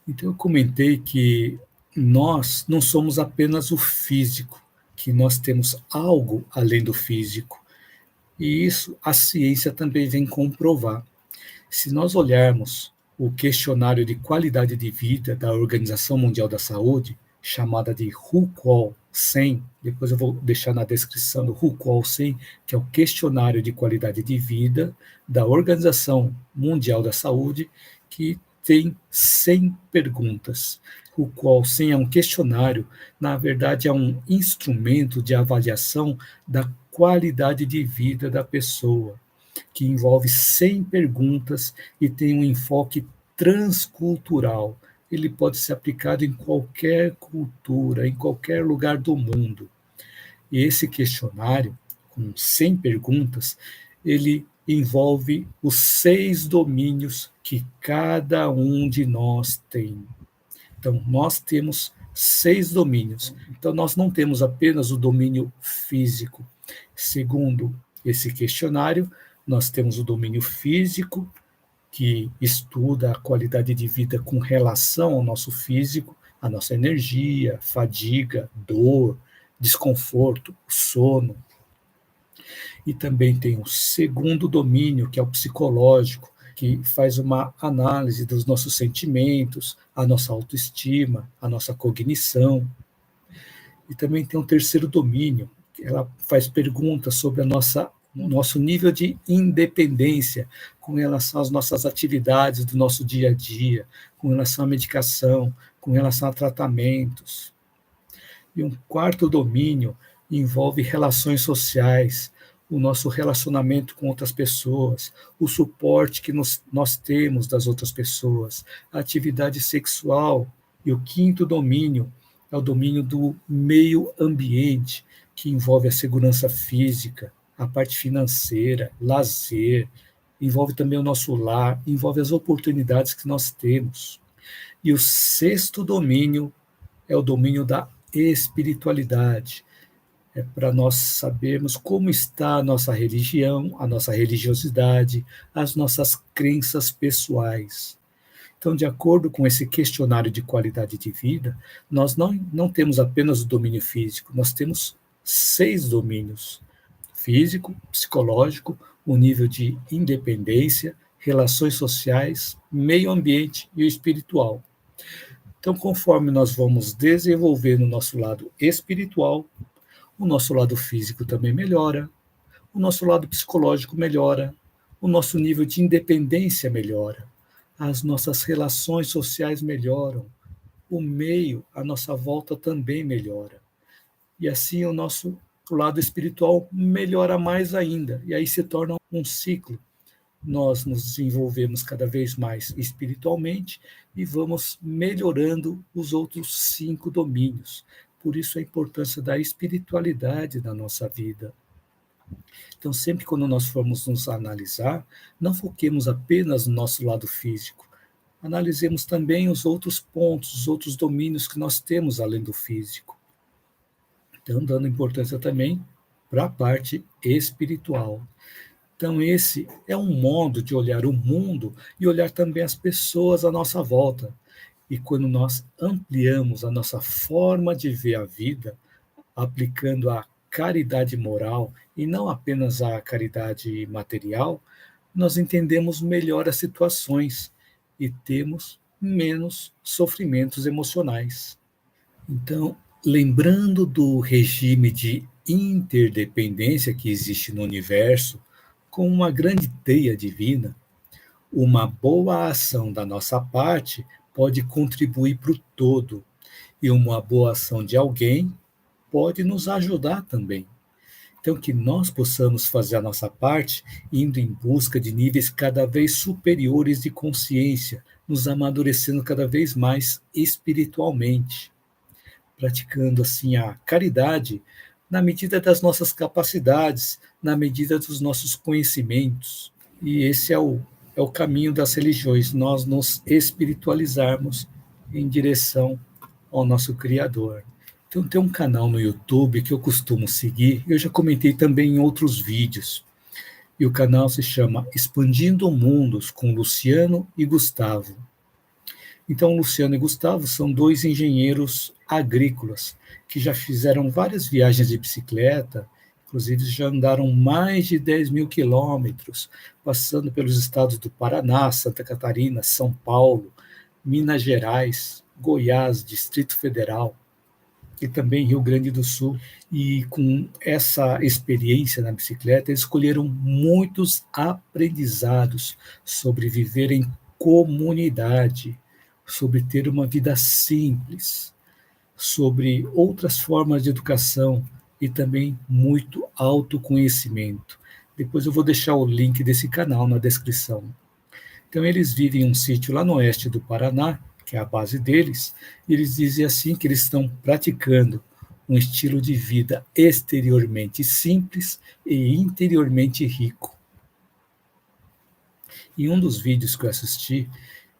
Então, eu comentei que nós não somos apenas o físico, que nós temos algo além do físico. E isso a ciência também vem comprovar. Se nós olharmos o questionário de qualidade de vida da Organização Mundial da Saúde, chamada de WHO 100, depois eu vou deixar na descrição do WHO 100, que é o questionário de qualidade de vida da Organização Mundial da Saúde, que tem 100 perguntas. O qual 100 é um questionário, na verdade é um instrumento de avaliação da qualidade de vida da pessoa, que envolve 100 perguntas e tem um enfoque transcultural. Ele pode ser aplicado em qualquer cultura, em qualquer lugar do mundo. E esse questionário, com 100 perguntas, ele envolve os 6 domínios que cada um de nós tem. Então, nós temos 6 domínios. Então, nós não temos apenas o domínio físico. Segundo esse questionário, nós temos o domínio físico, que estuda a qualidade de vida com relação ao nosso físico, a nossa energia, fadiga, dor, desconforto, sono. E também tem o segundo domínio, que é o psicológico, que faz uma análise dos nossos sentimentos, a nossa autoestima, a nossa cognição. E também tem um terceiro domínio, que ela faz perguntas sobre o nosso nível de independência com relação às nossas atividades do nosso dia a dia, com relação à medicação, com relação a tratamentos. E um quarto domínio envolve relações sociais, o nosso relacionamento com outras pessoas, o suporte que nós temos das outras pessoas, a atividade sexual. E o quinto domínio é o domínio do meio ambiente, que envolve a segurança física, a parte financeira, lazer, envolve também o nosso lar, envolve as oportunidades que nós temos. E o sexto domínio é o domínio da espiritualidade. É para nós sabermos como está a nossa religião, a nossa religiosidade, as nossas crenças pessoais. Então, de acordo com esse questionário de qualidade de vida, nós não temos apenas o domínio físico, nós temos 6 domínios: físico, psicológico, o nível de independência, relações sociais, meio ambiente e o espiritual. Então, conforme nós vamos desenvolver no nosso lado espiritual, o nosso lado físico também melhora, o nosso lado psicológico melhora, o nosso nível de independência melhora, as nossas relações sociais melhoram, o meio à nossa volta também melhora. E assim o lado espiritual melhora mais ainda, e aí se torna um ciclo. Nós nos desenvolvemos cada vez mais espiritualmente e vamos melhorando os outros 5 domínios. Por isso a importância da espiritualidade na nossa vida. Então, sempre quando nós formos nos analisar, não foquemos apenas no nosso lado físico. Analisemos também os outros pontos, os outros domínios que nós temos além do físico. Então, dando importância também para a parte espiritual. Então, esse é um modo de olhar o mundo e olhar também as pessoas à nossa volta. E quando nós ampliamos a nossa forma de ver a vida, aplicando a caridade moral e não apenas a caridade material, nós entendemos melhor as situações e temos menos sofrimentos emocionais. Então, lembrando do regime de interdependência que existe no universo, com uma grande teia divina, uma boa ação da nossa parte pode contribuir para o todo, e uma boa ação de alguém pode nos ajudar também. Então, que nós possamos fazer a nossa parte, indo em busca de níveis cada vez superiores de consciência, nos amadurecendo cada vez mais espiritualmente, praticando assim a caridade na medida das nossas capacidades, na medida dos nossos conhecimentos. E esse é o caminho das religiões, nós nos espiritualizarmos em direção ao nosso Criador. Então, tem um canal no YouTube que eu costumo seguir, eu já comentei também em outros vídeos, e o canal se chama Expandindo Mundos, com Luciano e Gustavo. Então, Luciano e Gustavo são dois engenheiros agrícolas que já fizeram várias viagens de bicicleta, inclusive já andaram mais de 10 mil quilômetros, passando pelos estados do Paraná, Santa Catarina, São Paulo, Minas Gerais, Goiás, Distrito Federal e também Rio Grande do Sul. E com essa experiência na bicicleta, eles escolheram muitos aprendizados sobre viver em comunidade, sobre ter uma vida simples, sobre outras formas de educação e também muito autoconhecimento. Depois eu vou deixar o link desse canal na descrição. Então, eles vivem em um sítio lá no oeste do Paraná, que é a base deles, e eles dizem assim que eles estão praticando um estilo de vida exteriormente simples e interiormente rico. Em um dos vídeos que eu assisti,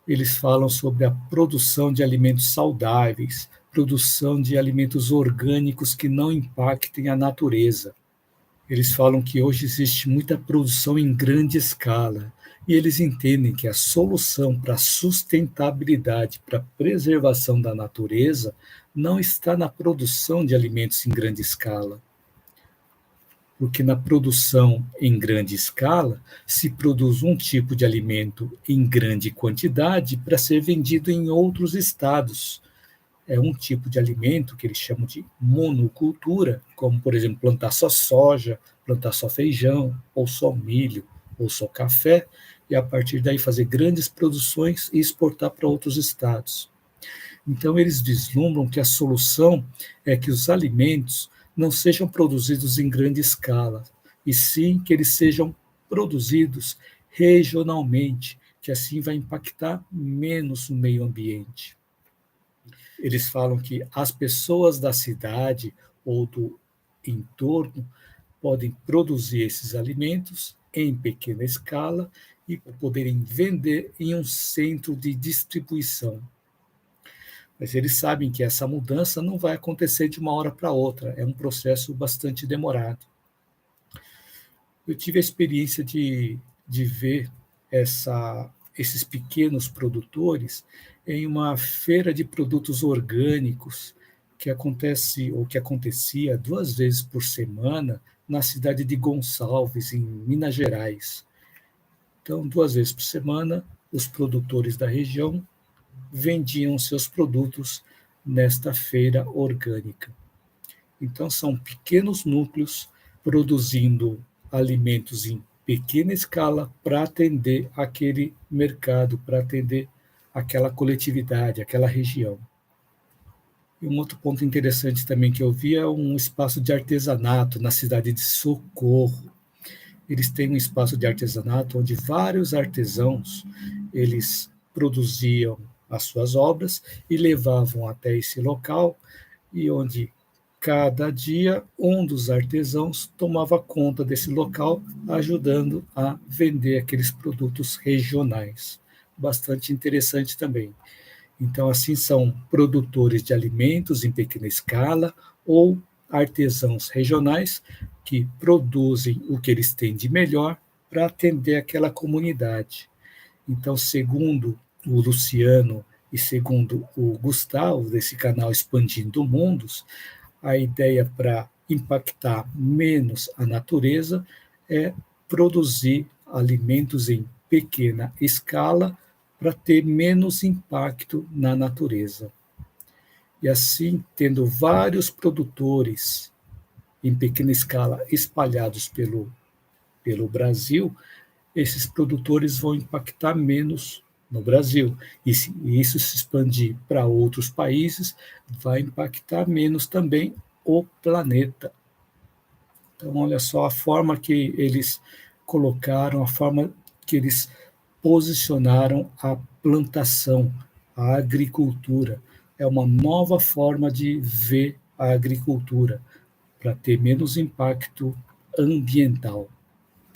eles falam sobre a produção de alimentos saudáveis, produção de alimentos orgânicos que não impactem a natureza. Eles falam que hoje existe muita produção em grande escala e eles entendem que a solução para a sustentabilidade, para a preservação da natureza, não está na produção de alimentos em grande escala. Porque na produção em grande escala se produz um tipo de alimento em grande quantidade para ser vendido em outros estados. É um tipo de alimento que eles chamam de monocultura, como, por exemplo, plantar só soja, plantar só feijão, ou só milho, ou só café, e a partir daí fazer grandes produções e exportar para outros estados. Então, eles vislumbram que a solução é que os alimentos não sejam produzidos em grande escala, e sim que eles sejam produzidos regionalmente, que assim vai impactar menos o meio ambiente. Eles falam que as pessoas da cidade ou do entorno podem produzir esses alimentos em pequena escala e poderem vender em um centro de distribuição. Mas eles sabem que essa mudança não vai acontecer de uma hora para outra, é um processo bastante demorado. Eu tive a experiência de ver esses pequenos produtores em uma feira de produtos orgânicos que acontece ou que acontecia 2 vezes por semana na cidade de Gonçalves, em Minas Gerais. Então, 2 vezes por semana, os produtores da região vendiam seus produtos nesta feira orgânica. Então, são pequenos núcleos produzindo alimentos em pequena escala para atender aquele mercado, para atender aquela coletividade, aquela região. E um outro ponto interessante também que eu vi é um espaço de artesanato na cidade de Socorro. Eles têm um espaço de artesanato onde vários artesãos eles produziam as suas obras e levavam até esse local e onde cada dia um dos artesãos tomava conta desse local, ajudando a vender aqueles produtos regionais. Bastante interessante também. Então, assim, são produtores de alimentos em pequena escala ou artesãos regionais que produzem o que eles têm de melhor para atender aquela comunidade. Então, segundo o Luciano e segundo o Gustavo, desse canal Expandindo Mundos, a ideia para impactar menos a natureza é produzir alimentos em pequena escala para ter menos impacto na natureza. E assim, tendo vários produtores em pequena escala espalhados pelo Brasil, esses produtores vão impactar menos no Brasil. E se isso se expandir para outros países, vai impactar menos também o planeta. Então, olha só a forma que eles colocaram, a forma que eles posicionaram a plantação, a agricultura. É uma nova forma de ver a agricultura, para ter menos impacto ambiental.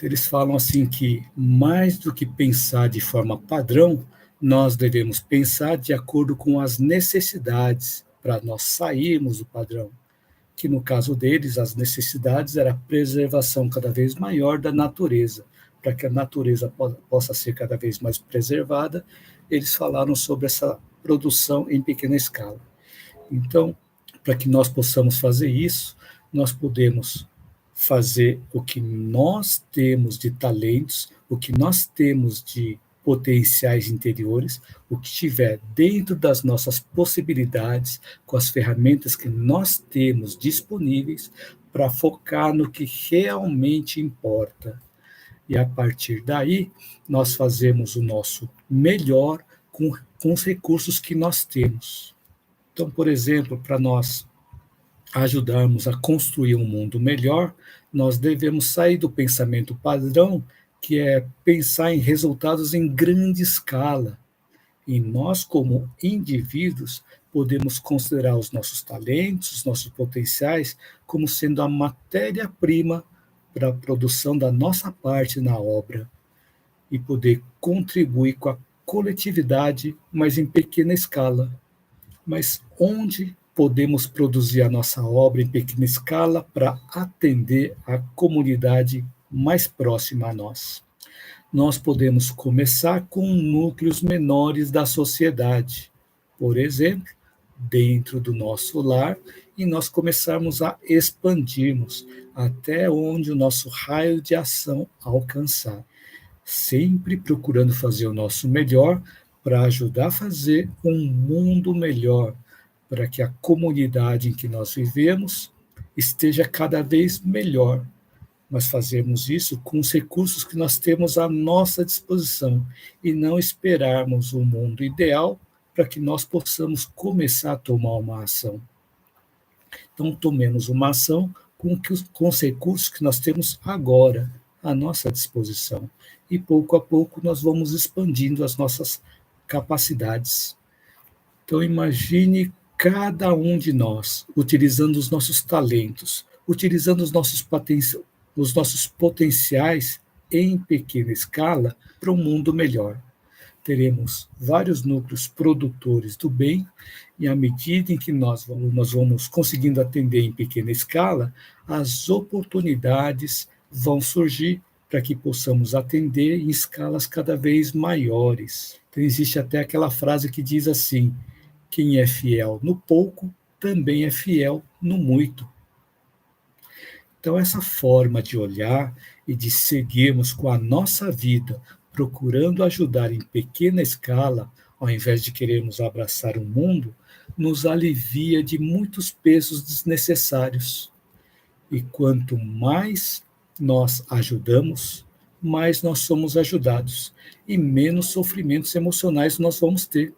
Eles falam assim que, mais do que pensar de forma padrão, nós devemos pensar de acordo com as necessidades, para nós sairmos do padrão. Que no caso deles, as necessidades era a preservação cada vez maior da natureza. Para que a natureza possa ser cada vez mais preservada, eles falaram sobre essa produção em pequena escala. Então, para que nós possamos fazer isso, nós podemos fazer o que nós temos de talentos, o que nós temos de potenciais interiores, o que estiver dentro das nossas possibilidades, com as ferramentas que nós temos disponíveis, para focar no que realmente importa. E a partir daí, nós fazemos o nosso melhor com os recursos que nós temos. Então, por exemplo, para nós ajudarmos a construir um mundo melhor, nós devemos sair do pensamento padrão, que é pensar em resultados em grande escala. E nós, como indivíduos, podemos considerar os nossos talentos, os nossos potenciais, como sendo a matéria-prima para a produção da nossa parte na obra e poder contribuir com a coletividade, mas em pequena escala. Mas onde podemos produzir a nossa obra em pequena escala para atender a comunidade mais próxima a nós? Nós podemos começar com núcleos menores da sociedade, por exemplo, dentro do nosso lar, e nós começarmos a expandirmos até onde o nosso raio de ação alcançar, sempre procurando fazer o nosso melhor para ajudar a fazer um mundo melhor, para que a comunidade em que nós vivemos esteja cada vez melhor. Mas fazermos isso com os recursos que nós temos à nossa disposição e não esperarmos um mundo ideal para que nós possamos começar a tomar uma ação. Então, tomemos uma ação com os recursos que nós temos agora à nossa disposição. E pouco a pouco nós vamos expandindo as nossas capacidades. Então, imagine cada um de nós utilizando os nossos talentos, utilizando os nossos potenciais em pequena escala para um mundo melhor. Teremos vários núcleos produtores do bem, e à medida em que nós vamos conseguindo atender em pequena escala, as oportunidades vão surgir para que possamos atender em escalas cada vez maiores. Então, existe até aquela frase que diz assim: quem é fiel no pouco, também é fiel no muito. Então, essa forma de olhar e de seguirmos com a nossa vida, procurando ajudar em pequena escala, ao invés de querermos abraçar o mundo, nos alivia de muitos pesos desnecessários. E quanto mais nós ajudamos, mais nós somos ajudados e menos sofrimentos emocionais nós vamos ter.